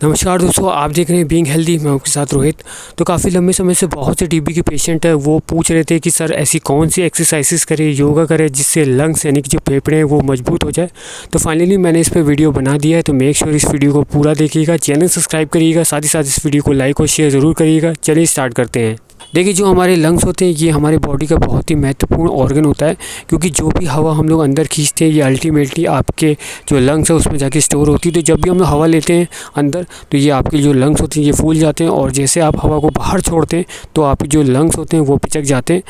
नमस्कार दोस्तों, आप देख रहे हैं बीइंग हेल्दी। मैं आपके साथ रोहित। तो काफ़ी लंबे समय से बहुत से टीबी के पेशेंट है वो पूछ रहे थे कि सर ऐसी कौन सी एक्सरसाइजेस करें, योगा करें जिससे लंग्स यानी कि जो फेफड़े हैं वो मजबूत हो जाए। तो फाइनली मैंने इस पर वीडियो बना दिया है, तो मेक श्योर इस वीडियो को पूरा देखिएगा, चैनल सब्सक्राइब करिएगा, साथ ही साथ इस वीडियो को लाइक और शेयर ज़रूर करिएगा। चलिए स्टार्ट करते हैं। देखिए, जो हमारे लंग्स होते हैं ये हमारे बॉडी का बहुत ही महत्वपूर्ण ऑर्गन होता है, क्योंकि जो भी हवा हम लोग अंदर खींचते हैं ये अल्टीमेटली आपके जो लंग्स है उसमें जाके स्टोर होती है। तो जब भी हम लोग हवा लेते हैं अंदर तो ये आपके जो लंग्स होते हैं ये फूल जाते हैं, और जैसे आप हवा को बाहर छोड़ते हैं तो आपके जो लंग्स होते हैं वो पिचक जाते हैं।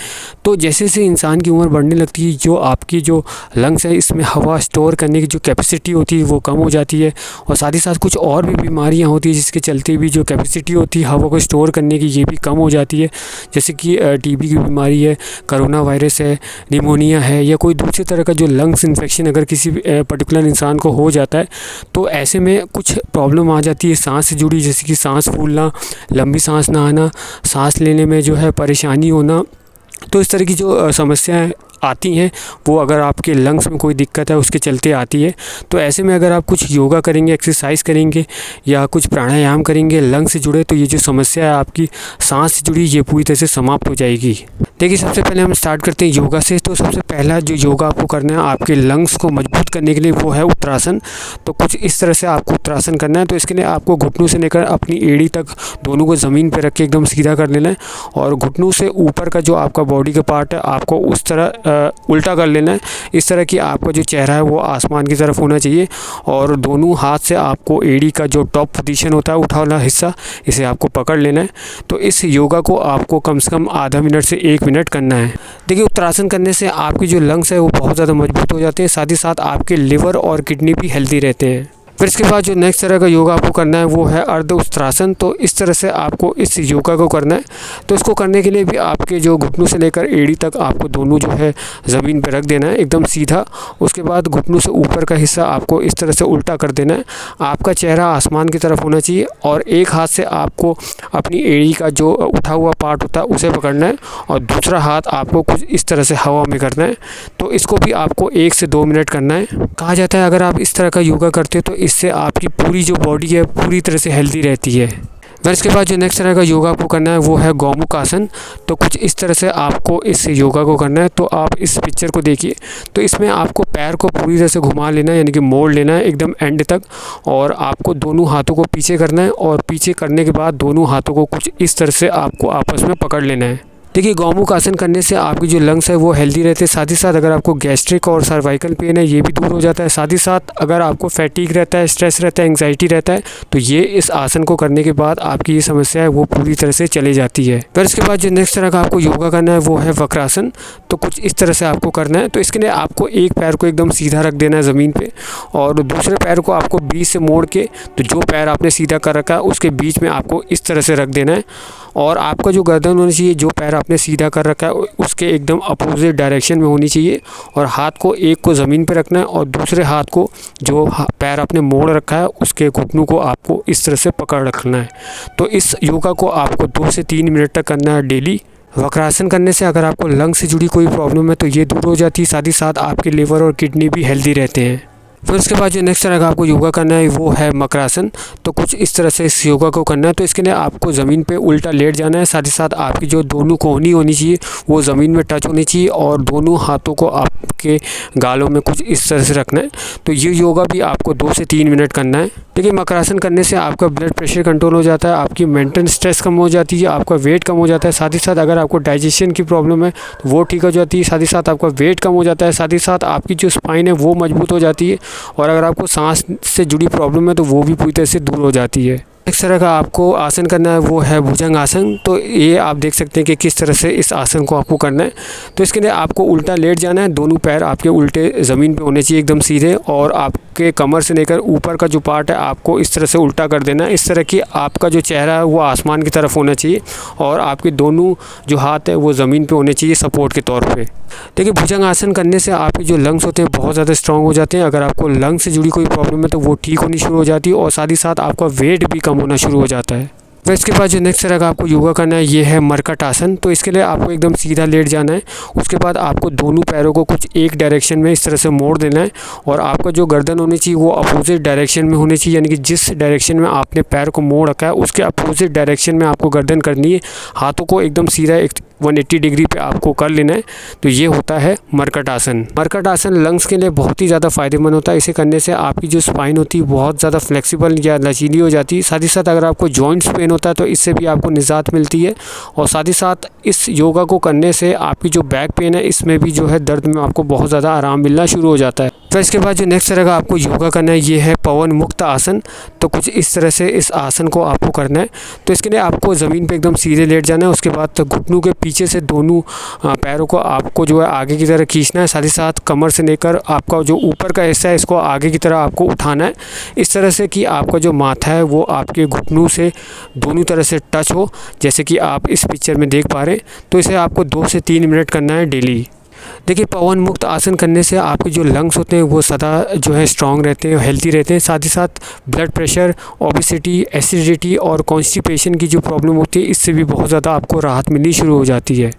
तो जैसे जैसे इंसान की उम्र बढ़ने लगती है, जो आपकी जो लंग्स है इसमें हवा स्टोर करने की जो कैपेसिटी होती है वो कम हो जाती है, और साथ ही साथ कुछ और भी बीमारियाँ होती है जिसके चलते भी जो कैपेसिटी होती है हवा को स्टोर करने की ये भी कम हो जाती है। जैसे कि टीबी की बीमारी है, कोरोना वायरस है, निमोनिया है, या कोई दूसरे तरह का जो लंग्स इन्फेक्शन अगर किसी पर्टिकुलर इंसान को हो जाता है तो ऐसे में कुछ प्रॉब्लम आ जाती है सांस से जुड़ी, जैसे कि सांस फूलना, लंबी सांस ना आना, सांस लेने में जो है परेशानी होना। तो इस तरह की जो समस्याएं आती हैं वो अगर आपके लंग्स में कोई दिक्कत है उसके चलते आती है। तो ऐसे में अगर आप कुछ योगा करेंगे, एक्सरसाइज करेंगे या कुछ प्राणायाम करेंगे लंग्स से जुड़े, तो ये जो समस्या है आपकी सांस से जुड़ी ये पूरी तरह से समाप्त हो जाएगी। देखिए, सबसे पहले हम स्टार्ट करते हैं योगा से। तो सबसे पहला जो योगा आपको करना है आपके लंग्स को मजबूत करने के लिए वो है उत्तरासन। तो कुछ इस तरह से आपको उत्तरासन करना है। तो इसके लिए आपको घुटनों से लेकर अपनी एड़ी तक दोनों को ज़मीन पर रख के एकदम सीधा कर लेना है, और घुटनों से ऊपर का जो आपका बॉडी का पार्ट है आपको उस तरह उल्टा कर लेना है। इस तरह कि आपका जो चेहरा है वो आसमान की तरफ होना चाहिए, और दोनों हाथ से आपको एड़ी का जो टॉप पोजीशन होता है उठा वाला हिस्सा इसे आपको पकड़ लेना है। तो इस योगा को आपको कम से कम आधा मिनट से 1 मिनट करना है। देखिए, उत्तरासन करने से आपकी जो लंग्स है वो बहुत ज़्यादा मजबूत हो जाते हैं, साथ ही साथ आपके लिवर और किडनी भी हेल्दी रहते हैं। फिर इसके बाद जो नेक्स्ट तरह का योगा आपको करना है वो है अर्ध उत्तरासन। तो इस तरह से आपको इस योगा को करना है। तो इसको करने के लिए भी आपके जो घुटनों से लेकर एड़ी तक आपको दोनों जो है ज़मीन पर रख देना है एकदम सीधा। उसके बाद घुटनों से ऊपर का हिस्सा आपको इस तरह से उल्टा कर देना है। आपका चेहरा आसमान की तरफ होना चाहिए, और एक हाथ से आपको अपनी एड़ी का जो उठा हुआ पार्ट होता है उसे पकड़ना है, और दूसरा हाथ आपको कुछ इस तरह से हवा में करना है। तो इसको भी आपको 1 से 2 मिनट करना है। कहा जाता है अगर आप इस तरह का योगा करते हो तो इससे आपकी पूरी जो बॉडी है पूरी तरह से हेल्दी रहती है। फिर इसके बाद जो नेक्स्ट तरह का योगा आपको करना है वो है गौमुख आसन। तो कुछ इस तरह से आपको इस योगा को करना है। तो आप इस पिक्चर को देखिए, तो इसमें आपको पैर को पूरी तरह से घुमा लेना है, यानी कि मोड़ लेना है एकदम एंड तक, और आपको दोनों हाथों को पीछे करना है, और पीछे करने के बाद दोनों हाथों को कुछ इस तरह से आपको आपस में पकड़ लेना है। देखिए, गौमुख आसन करने से आपकी जो लंग्स है वो हेल्दी रहते हैं, साथ ही साथ अगर आपको गैस्ट्रिक और सर्वाइकल पेन है ये भी दूर हो जाता है। साथ ही साथ अगर आपको फैटीग रहता है, स्ट्रेस रहता है, एंग्जाइटी रहता है, तो ये इस आसन को करने के बाद आपकी ये समस्या है वो पूरी तरह से चली जाती है। फिर इसके बाद जो नेक्स्ट तरह का आपको योगा करना है वो है वक्रासन। तो कुछ इस तरह से आपको करना है। तो इसके लिए आपको एक पैर को एकदम सीधा रख देना है ज़मीन पे, और दूसरे पैर को आपको बीच से मोड़ के, तो जो पैर आपने सीधा कर रखा है उसके बीच में आपको इस तरह से रख देना है, और आपका जो गर्दन होनी चाहिए जो पैर आपने सीधा कर रखा है उसके एकदम अपोजिट डायरेक्शन में होनी चाहिए, और हाथ को एक को ज़मीन पे रखना है, और दूसरे हाथ को जो पैर आपने मोड़ रखा है उसके घुटनों को आपको इस तरह से पकड़ रखना है। तो इस योगा को आपको 2 से 3 मिनट तक करना है डेली। वक्रासन करने से अगर आपको लंग से जुड़ी कोई प्रॉब्लम है तो ये दूर हो जाती है, साथ ही साथ आपके लिवर और किडनी भी हेल्दी रहते हैं। फिर उसके बाद जो नेक्स्ट तरह का आपको योगा करना है वो है मकरासन। तो कुछ इस तरह से इस योगा को करना है। तो इसके लिए आपको ज़मीन पे उल्टा लेट जाना है, साथ ही साथ आपकी जो दोनों कोहनी होनी चाहिए वो ज़मीन में टच होनी चाहिए, और दोनों हाथों को आपके गालों में कुछ इस तरह से रखना है। तो ये योगा भी आपको 2 से 3 मिनट करना है। देखिए, मकरासन करने से आपका ब्लड प्रेशर कंट्रोल हो जाता है, आपकी मेंटल स्ट्रेस कम हो जाती है, आपका वेट कम हो जाता है, साथ ही साथ अगर आपको डाइजेशन की प्रॉब्लम है तो वो ठीक हो जाती है, साथ ही साथ आपका वेट कम हो जाता है, साथ ही साथ आपकी जो स्पाइन है वो मजबूत हो जाती है, और अगर आपको सांस से जुड़ी प्रॉब्लम है तो वो भी पूरी तरह से दूर हो जाती है। नेक्स्ट तरह का आपको आसन करना है वो है भुजंग आसन। तो ये आप देख सकते हैं कि किस तरह से इस आसन को आपको करना है। तो इसके लिए आपको उल्टा लेट जाना है, दोनों पैर आपके उल्टे ज़मीन पे होने चाहिए एकदम सीधे, और आपके कमर से लेकर ऊपर का जो पार्ट है आपको इस तरह से उल्टा कर देना है। इस तरह की आपका जो चेहरा है वो आसमान की तरफ होना चाहिए, और आपके दोनों जो हाथ है वो ज़मीन पे होने चाहिए सपोर्ट के तौर पे। देखिए, भुजंग आसन करने से आपके जो लंग्स होते हैं बहुत ज़्यादा स्ट्रॉन्ग हो जाते हैं। अगर आपको लंग्स से जुड़ी कोई प्रॉब्लम है तो वो ठीक होनी शुरू हो जाती है, और साथ ही साथ आपका वेट भी कम होना शुरू हो जाता है। फिर इसके बाद जो नेक्स्ट तरह का आपको योगा करना है ये है मरकट आसन। तो इसके लिए आपको एकदम सीधा लेट जाना है। उसके बाद आपको दोनों पैरों को कुछ एक डायरेक्शन में इस तरह से मोड़ देना है और आपका जो गर्दन होनी चाहिए वो अपोजिट डायरेक्शन में होनी चाहिए, यानी कि जिस डायरेक्शन में आपने पैर को मोड़ रखा है उसके अपोजिट डायरेक्शन में आपको गर्दन करनी है। हाथों को एकदम सीधा 180 डिग्री पे आपको कर लेना है। तो ये होता है मरकट आसन। मरकट आसन लंग्स के लिए बहुत ही ज़्यादा फ़ायदेमंद होता है। इसे करने से आपकी जो स्पाइन होती है बहुत ज़्यादा फ्लेक्सिबल या लचीली हो जाती है। साथ ही साथ अगर आपको जॉइंट्स पेन होता है तो इससे भी आपको निजात मिलती है। और साथ ही साथ इस योगा को करने से आपकी जो बैक पेन है इसमें भी जो है दर्द में आपको बहुत ज़्यादा आराम मिलना शुरू हो जाता है। फिर इसके बाद जो नेक्स्ट तरह का आपको योगा करना है ये है पवन मुक्त आसन। तो कुछ इस तरह से इस आसन को आपको करना है। तो इसके लिए आपको ज़मीन पे एकदम सीधे लेट जाना है। उसके बाद घुटनों के पीछे से दोनों पैरों को आपको जो है आगे की तरह खींचना है। साथ ही साथ कमर से लेकर आपका जो ऊपर का हिस्सा है इसको आगे की तरह आपको उठाना है, इस तरह से कि आपका जो माथा है वो आपके घुटनों से दोनों तरह से टच हो, जैसे कि आप इस पिक्चर में देख पा रहे हैं। तो इसे आपको 2 से 3 मिनट करना है डेली। देखिए, पवन मुक्त आसन करने से आपके जो लंग्स होते हैं वो सदा जो है स्ट्रांग रहते हैं, हेल्थी रहते हैं। साथ ही साथ ब्लड प्रेशर, ओबेसिटी, एसिडिटी और कॉन्स्टिपेशन की जो प्रॉब्लम होती है इससे भी बहुत ज़्यादा आपको राहत मिलनी शुरू हो जाती है।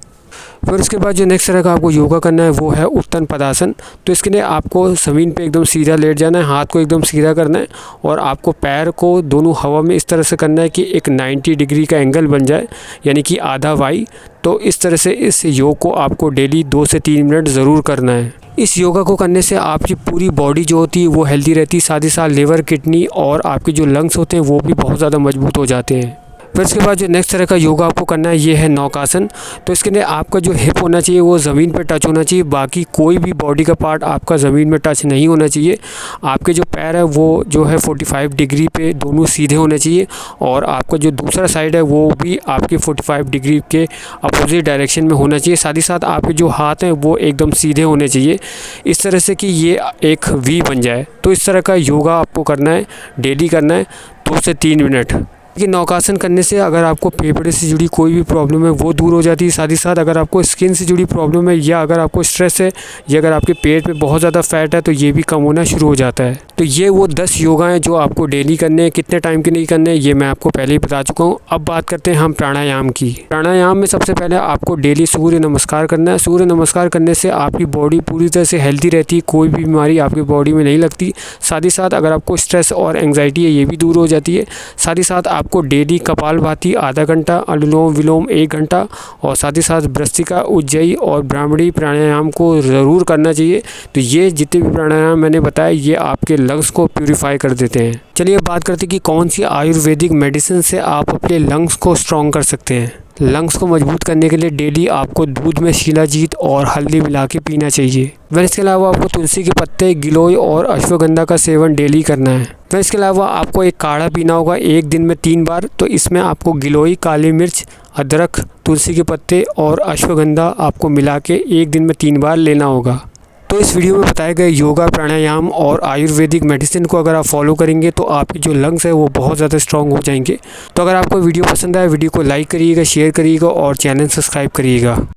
फिर उसके बाद जो नेक्स्ट तरह का आपको योगा करना है वो है उत्तन पदासन। तो इसके लिए आपको ज़मीन पे एकदम सीधा लेट जाना है, हाथ को एकदम सीधा करना है और आपको पैर को दोनों हवा में इस तरह से करना है कि एक 90 डिग्री का एंगल बन जाए, यानी कि आधा वाई। तो इस तरह से इस योग को आपको डेली 2 से 3 मिनट ज़रूर करना है। इस योगा को करने से आपकी पूरी बॉडी जो होती है वो हेल्दी रहती है। साथ ही साथ लिवर, किडनी और आपके जो लंग्स होते हैं वो भी बहुत ज़्यादा मजबूत हो जाते हैं। फिर इसके बाद जो नेक्स्ट तरह का योगा आपको करना है ये है नौकासन। तो इसके लिए आपका जो हिप होना चाहिए वो ज़मीन पर टच होना चाहिए, बाकी कोई भी बॉडी का पार्ट आपका ज़मीन में टच नहीं होना चाहिए। आपके जो पैर है वो जो है 45 डिग्री पे दोनों सीधे होने चाहिए और आपका जो दूसरा साइड है वो भी आपके 45 डिग्री के अपोजिट डायरेक्शन में होना चाहिए। साथ ही साथ आपके जो हाथ हैं वो एकदम सीधे होने चाहिए, इस तरह से कि ये एक वी बन जाए। तो इस तरह का योगा आपको करना है, डेली करना है 2 से 3 मिनट। कि नौकासन करने से अगर आपको फेफड़े से जुड़ी कोई भी प्रॉब्लम है वो दूर हो जाती है। साथ ही साथ अगर आपको स्किन से जुड़ी प्रॉब्लम है या अगर आपको स्ट्रेस है या अगर आपके पेट में बहुत ज़्यादा फैट है तो ये भी कम होना शुरू हो जाता है। तो ये वो 10 योगा हैं जो आपको डेली करने हैं। कितने टाइम के लिए करने हैं ये मैं आपको पहले ही बता चुका हूँ। अब बात करते हैं हम प्राणायाम की। प्राणायाम में सबसे पहले आपको डेली सूर्य नमस्कार करना है। सूर्य नमस्कार करने से आपकी बॉडी पूरी तरह से हेल्दी रहती है, कोई भी बीमारी आपकी बॉडी में नहीं लगती। साथ ही साथ अगर आपको स्ट्रेस और एंग्जाइटी है ये भी दूर हो जाती है। साथ ही साथ आपको डेली कपालभाति आधा घंटा, अनुलोम विलोम 1 घंटा और साथ ही साथ भ्रस्त्रिका, उज्जयी और ब्राह्मणी प्राणायाम को ज़रूर करना चाहिए। तो ये जितने भी प्राणायाम मैंने बताए ये आपके लंग्स को प्यूरिफाई कर देते हैं। चलिए बात करते हैं कि कौन सी आयुर्वेदिक मेडिसिन से आप अपने लंग्स को स्ट्रॉन्ग कर सकते हैं। लंग्स को मजबूत करने के लिए डेली आपको दूध में शिलाजीत और हल्दी मिला के पीना चाहिए। वह इसके अलावा आपको तुलसी के पत्ते, गिलोय और अश्वगंधा का सेवन डेली करना है। वह इसके अलावा आपको एक काढ़ा पीना होगा एक दिन में 3 बार। तो इसमें आपको गिलोय, काली मिर्च, अदरक, तुलसी के पत्ते और अश्वगंधा आपको मिला के एक दिन में 3 बार लेना होगा। तो इस वीडियो में बताए गए योगा, प्राणायाम और आयुर्वेदिक मेडिसिन को अगर आप फॉलो करेंगे तो आपके जो लंग्स है वो बहुत ज़्यादा स्ट्रॉन्ग हो जाएंगे। तो अगर आपको वीडियो पसंद आए वीडियो को लाइक करिएगा, शेयर करिएगा और चैनल सब्सक्राइब करिएगा।